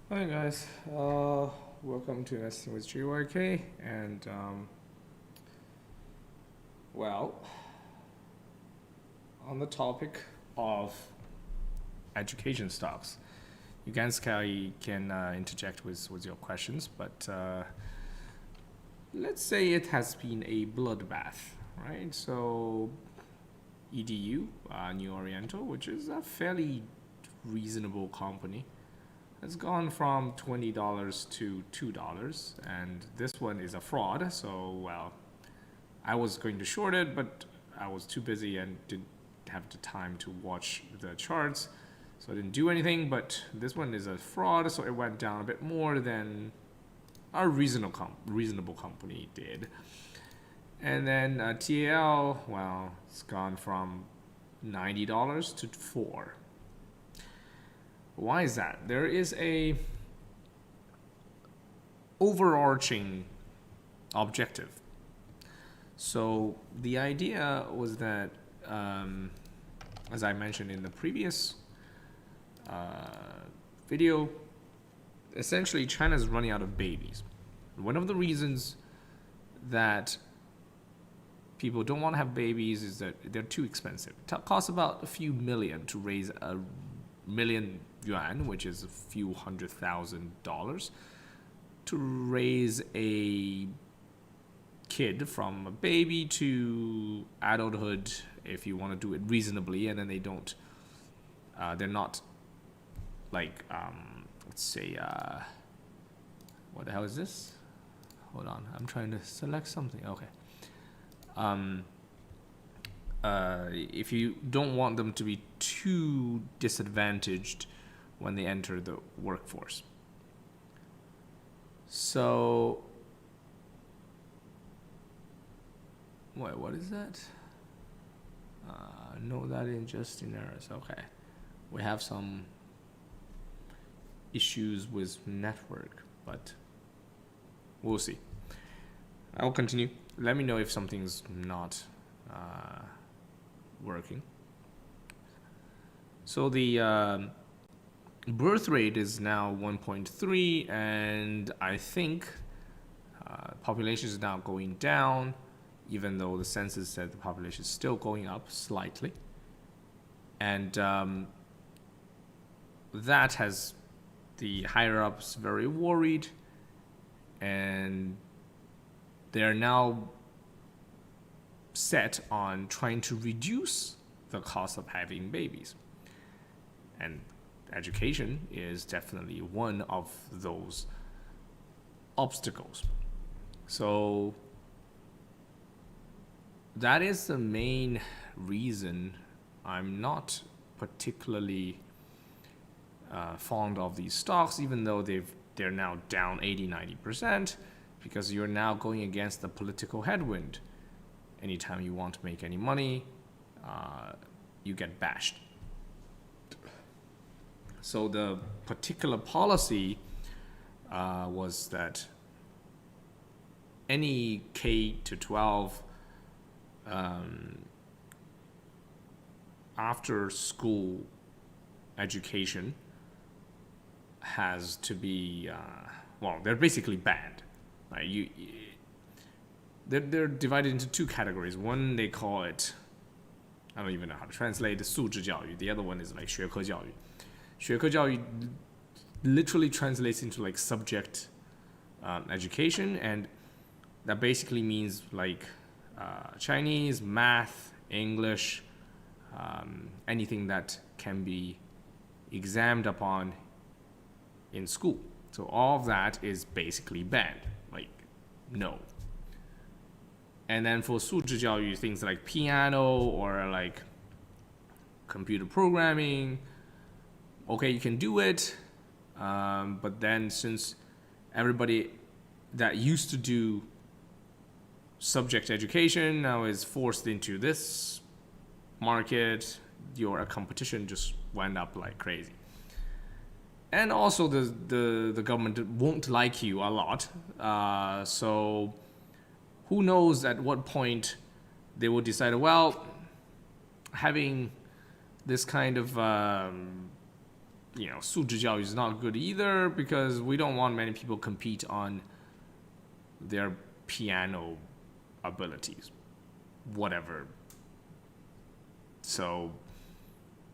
Hi guys, welcome to Nesting with GYK. And well, on the topic of education stocks, you guys can interject with your questions, but let's say it has been a bloodbath, right? So EDU, New Oriental, which is a fairly reasonable company, has gone from $20 to $2, and this one is a fraud. So, well, I was going to short it, but I was too busy and didn't have the time to watch the charts, so I didn't do anything. But this one is a fraud, so it went down a bit more than a reasonable company did. And then TAL, well, it's gone from $90 to $4. Why is that? There is a overarching objective. So the idea was that, as I mentioned in the previous video, essentially China is running out of babies. One of the reasons that people don't want to have babies is that they're too expensive. It costs about a few million to raise a million yuan, which is a few $100,000, to raise a kid from a baby to adulthood if you want to do it reasonably. And then they're not like, let's say, what the hell is this? Hold on, I'm trying to select something. Okay. If you don't want them to be too disadvantaged when they enter the workforce. So, wait, what is that? No, that ain't just in errors. Okay. We have some issues with network, but we'll see. I'll continue. Let me know if something's not working. So the birth rate is now 1.3, and I think population is now going down, even though the census said the population is still going up slightly. And that has the higher ups very worried, and they're now set on trying to reduce the cost of having babies. And education is definitely one of those obstacles. So that is the main reason I'm not particularly fond of these stocks, even though they're now down 80-90%, because you're now going against the political headwind. Anytime you want to make any money, you get bashed. So the particular policy was that any K to 12 after school education has to be, they're basically banned. Right? They're divided into two categories. One, they call it, I don't even know how to translate, 素质教育. The other one is like 学科教育. 学科教育 literally translates into like subject education, and that basically means like Chinese, math, English, anything that can be examined upon in school. So all of that is basically banned. Like, no. And then for 素质教育, things like piano or like computer programming, okay, you can do it, but then since everybody that used to do subject education now is forced into this market, your competition just went up like crazy. And also the government won't like you a lot, so who knows at what point they will decide, well, having this kind of 素质教育 is not good either because we don't want many people compete on their piano abilities, whatever. So,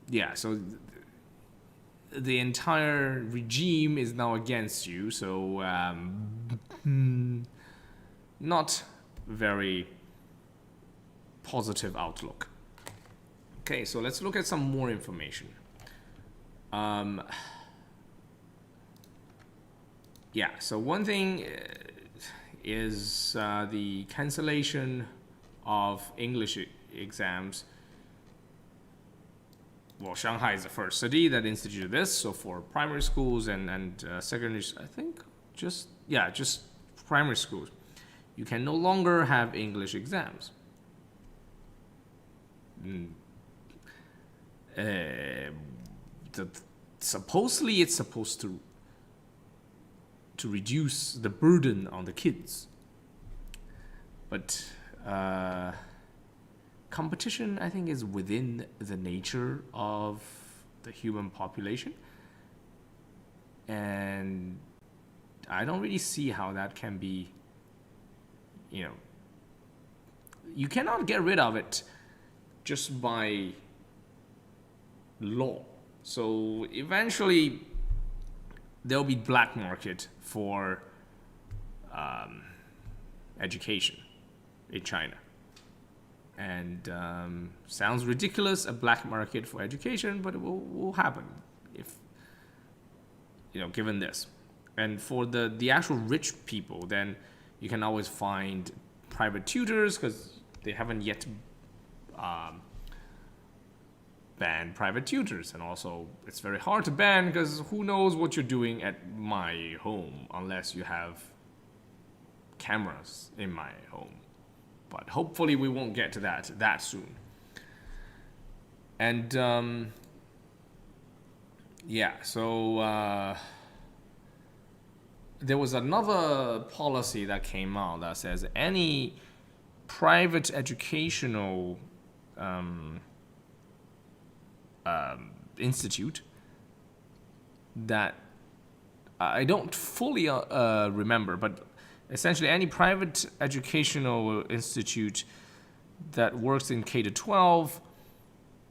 yeah, so the entire regime is now against you. So, not very positive outlook. Okay, so let's look at some more information. Yeah, so one thing is the cancellation of English exams. Well, Shanghai is the first city that instituted this. So for primary schools and secondary, I think just primary schools, you can no longer have English exams. Supposedly it's supposed to reduce the burden on the kids, but competition, I think, is within the nature of the human population, and I don't really see how that can be, you cannot get rid of it just by law. So eventually there'll be black market for education in China. And sounds ridiculous, a black market for education, but it will happen if, given this. And for the actual rich people, then you can always find private tutors because they haven't yet banned private tutors. And also, it's very hard to ban because who knows what you're doing at my home unless you have cameras in my home. But hopefully we won't get to that soon. And so there was another policy that came out that says any private educational institute that I don't fully remember, but essentially any private educational institute that works in K-12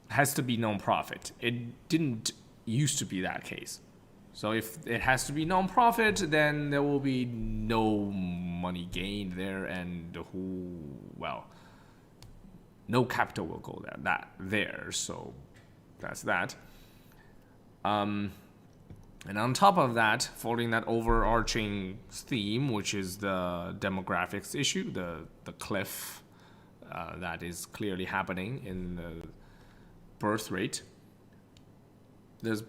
has to be non-profit. It didn't used to be that case. So if it has to be non-profit, then there will be no money gained there, and no capital will go there. So that's that. And on top of that, following that overarching theme, which is the demographics issue, the cliff that is clearly happening in the birth rate, there's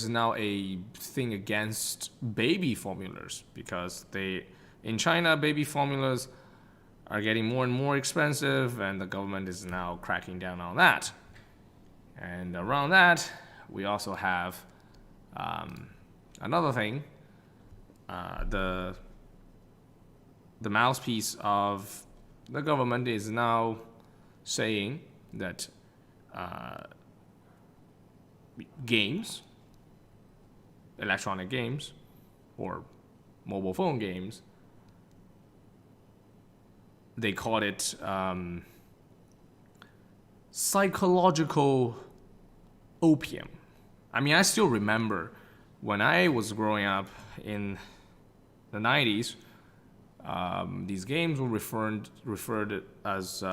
now a thing against baby formulas because in China, baby formulas are getting more and more expensive, and the government is now cracking down on that. And around that, we also have another thing. The mouthpiece of the government is now saying that games, electronic games, or mobile phone games, they call it psychological opium. I mean, I still remember when I was growing up in the 90s, these games were referred as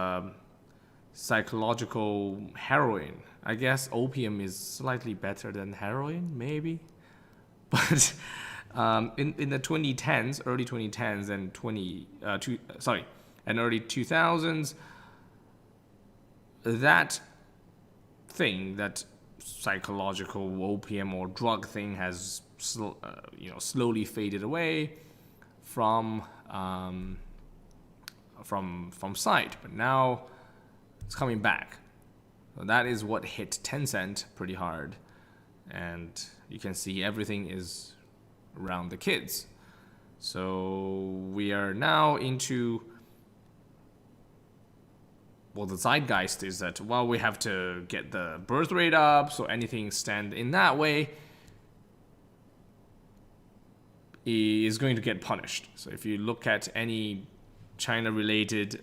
psychological heroin. I guess opium is slightly better than heroin, maybe. But in the 2010s, early 2010s and early 2000s, that thing, that psychological opium or drug thing, has slowly faded away from sight, but now it's coming back. So that is what hit Tencent pretty hard, and you can see everything is around the kids. So we are now into well, the zeitgeist is that, well, we have to get the birth rate up, so anything stand in that way is going to get punished. So if you look at any China-related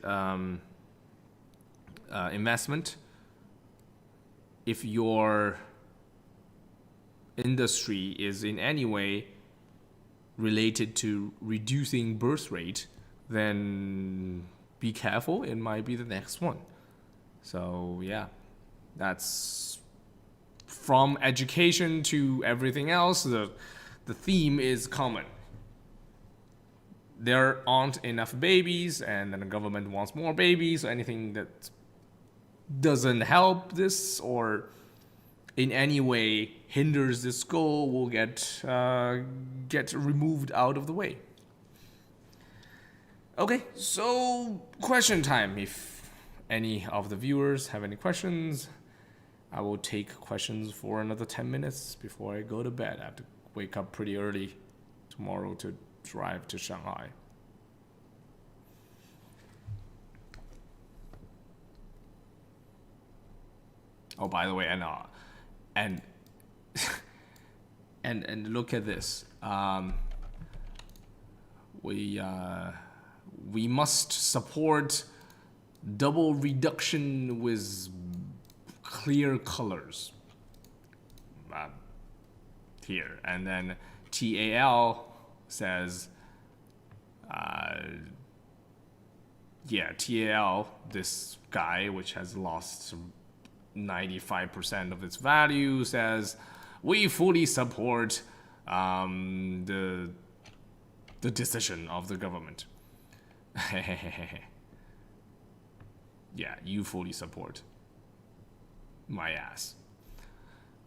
investment, if your industry is in any way related to reducing birth rate, then be careful, it might be the next one. So yeah, that's from education to everything else. The theme is common. There aren't enough babies, and then the government wants more babies. So anything that doesn't help this or in any way hinders this goal will get removed out of the way. Okay, so question time. If any of the viewers have any questions, I will take questions for another 10 minutes before I go to bed. I have to wake up pretty early tomorrow to drive to Shanghai. Oh, by the way, and look at this. We must support double reduction with clear colors. Here, and then TAL says, TAL, this guy which has lost 95% of its value, says we fully support the decision of the government. Yeah, you fully support my ass.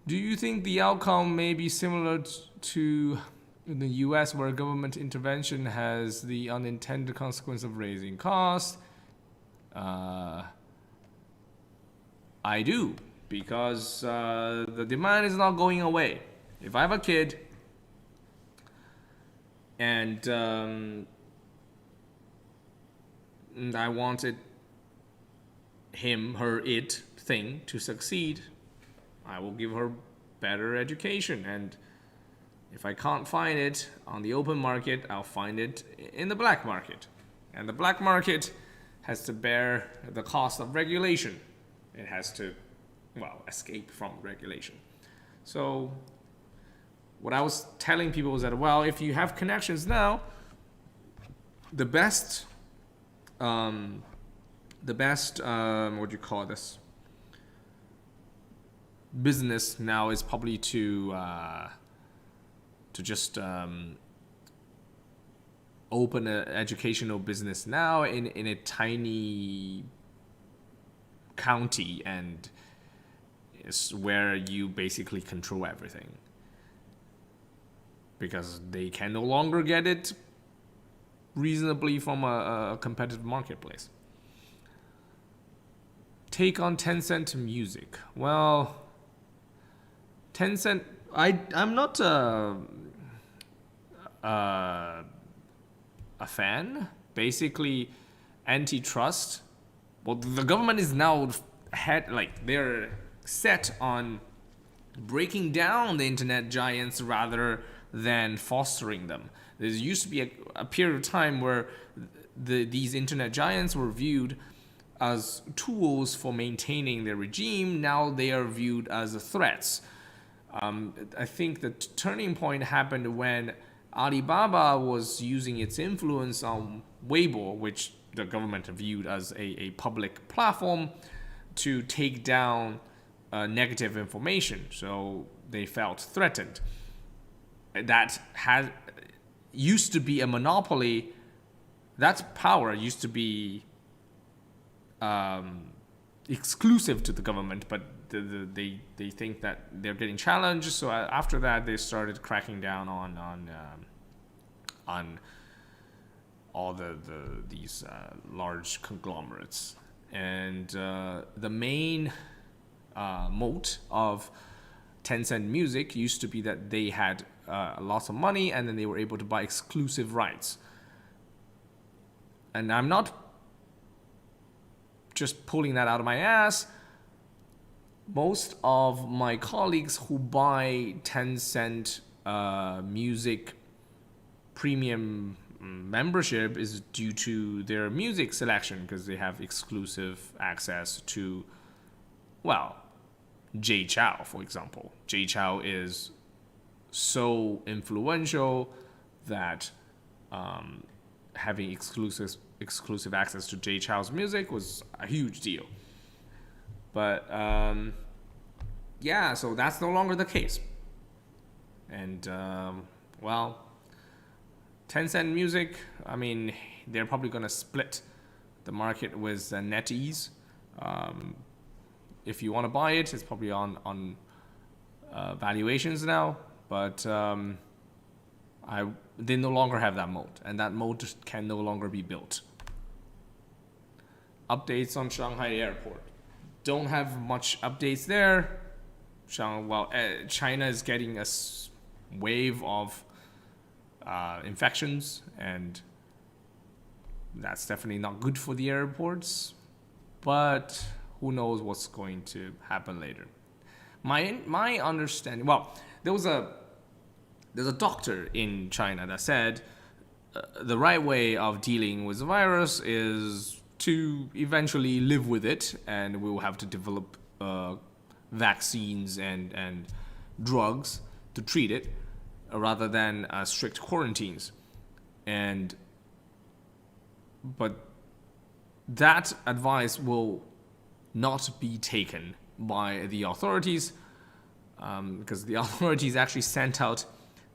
Do you think the outcome may be similar to in the US, where government intervention has the unintended consequence of raising costs? I do, because the demand is not going away. If I have a kid and I wanted him, her, it thing to succeed, I will give her better education. And if I can't find it on the open market, I'll find it in the black market. And the black market has to bear the cost of regulation. It has to, escape from regulation. So what I was telling people was that, if you have connections now, the best, what do you call this? Business now is probably to just open an educational business now in a tiny county, and it's where you basically control everything, because they can no longer get it reasonably from a competitive marketplace. Take on Tencent Music. Well, Tencent, I'm not a fan. Basically, antitrust. Well, the government is now they're set on breaking down the internet giants rather than fostering them. There used to be a period of time where these internet giants were viewed as tools for maintaining their regime. Now they are viewed as threats. I think the turning point happened when Alibaba was using its influence on Weibo, which the government viewed as a public platform, to take down negative information. So they felt threatened. That used to be a monopoly. That power used to be exclusive to the government, but they think that they're getting challenged. So after that, they started cracking down on all these large conglomerates. And the main moat of Tencent Music used to be that they had lots of money, and then they were able to buy exclusive rights. And I'm not just pulling that out of my ass. Most of my colleagues who buy Tencent music premium membership is due to their music selection, because they have exclusive access to, well, Jay Chou, for example. Jay Chou is so influential that having exclusive access to Jay Chou's music was a huge deal. But yeah, so that's no longer the case. And well, Tencent Music, I mean, they're probably going to split the market with NetEase. If you want to buy it, it's probably on valuations now. But they no longer have that mode, and that mode can no longer be built. Updates on Shanghai Airport. Don't have much updates there. China is getting a wave of infections, and that's definitely not good for the airports. But who knows what's going to happen later? My understanding. Well, there's a doctor in China that said the right way of dealing with the virus is to eventually live with it, and we will have to develop vaccines and drugs to treat it, rather than strict quarantines. But that advice will not be taken by the authorities, because the authorities actually sent out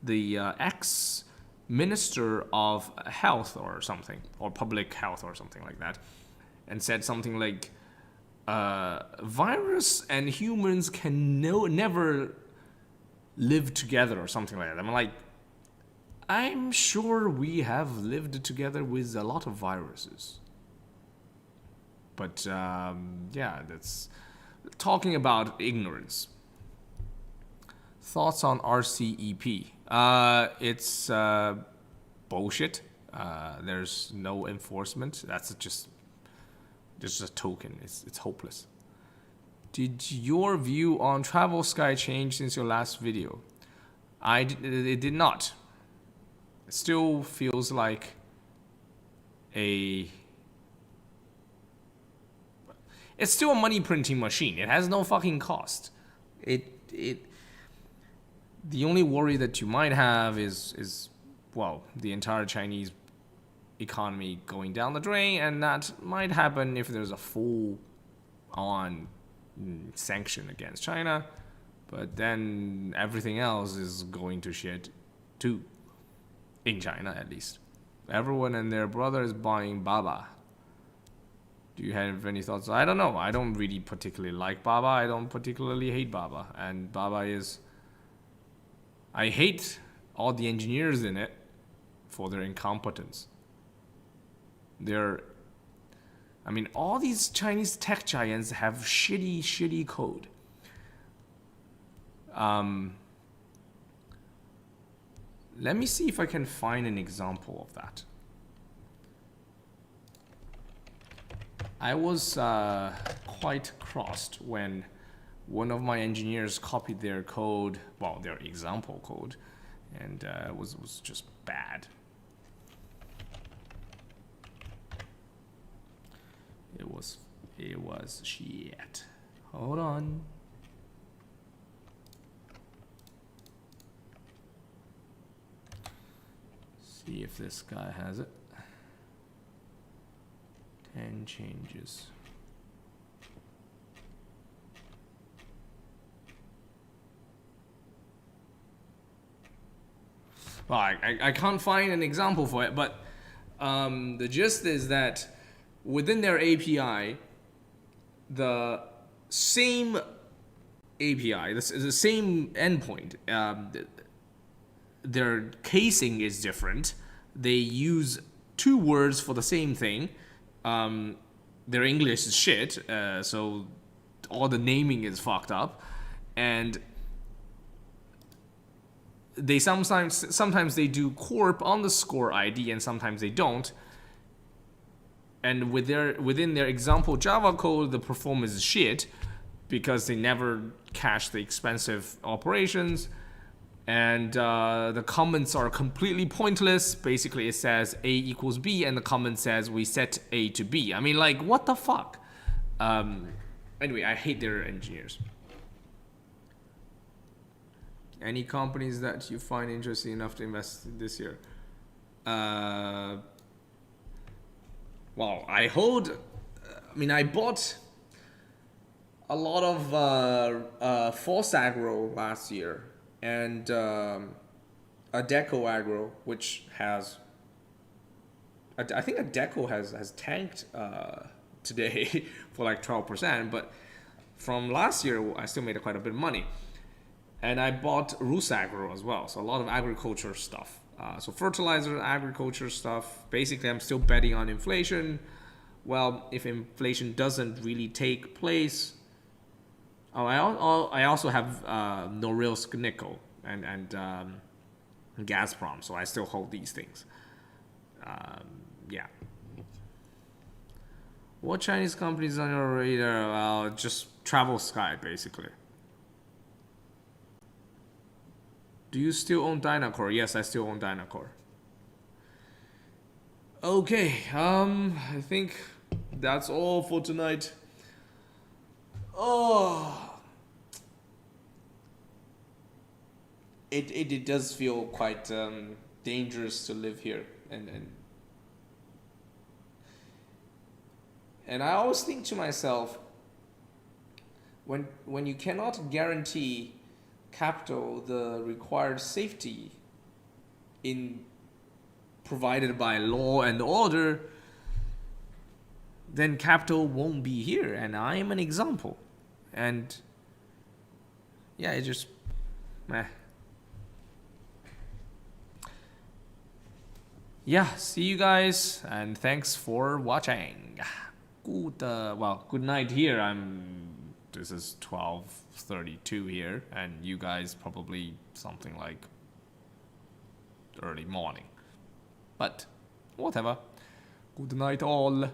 the ex-minister of health or something, or public health or something like that, and said something like, virus and humans can never live together or something like that. I'm like, I'm sure we have lived together with a lot of viruses. But yeah, that's talking about ignorance. Thoughts on RCEP? It's bullshit. There's no enforcement. That's just a token. It's hopeless. Did your view on Travel Sky change since your last video? It did not. It still feels like it's still a money printing machine. It has no fucking cost. The only worry that you might have is well, the entire Chinese economy going down the drain, and that might happen if there's a full-on sanction against China. But then everything else is going to shit too, in China at least. Everyone and their brother is buying Baba. Do you have any thoughts? I don't know. I don't really particularly like Baba. I don't particularly hate Baba. And Baba is... I hate all the engineers in it for their incompetence. All these Chinese tech giants have shitty code. Let me see if I can find an example of that. I was quite crossed when one of my engineers copied their code, well, their example code, and it was just bad. It was shit. Hold on. See if this guy has it. 10 changes. Well, I can't find an example for it, but the gist is that within their API, the same API, the same endpoint, their casing is different. They use two words for the same thing. Their English is shit, so all the naming is fucked up, and they sometimes they do corp_ID and sometimes they don't. and within their example Java code, the performance is shit because they never cache the expensive operations, and the comments are completely pointless. Basically, it says A equals B, and the comment says we set A to B. I mean, like, what the fuck? Anyway, I hate their engineers. Any companies that you find interesting enough to invest this year? Well, I bought a lot of Force Agro last year, and Adecco Agro, which has, I think Adecco has tanked today for like 12%, but from last year I still made quite a bit of money. And I bought Rus Agro as well, so a lot of agriculture stuff. So fertilizer, agriculture stuff. Basically, I'm still betting on inflation. Well, if inflation doesn't really take place, I also have Norilsk Nickel and Gazprom, so I still hold these things. Yeah. What Chinese companies on your radar? Well, just Travel Sky, basically. Do you still own Dynacore? Yes, I still own Dynacore. Okay, I think that's all for tonight. Oh, it does feel quite dangerous to live here, and I always think to myself, when you cannot guarantee capital the required safety in provided by law and order, then capital won't be here, and I am an example. And yeah, it just meh. Yeah, see you guys, and thanks for watching. Good night here. This is 12:32 here, and you guys probably something like early morning. But whatever. Good night all.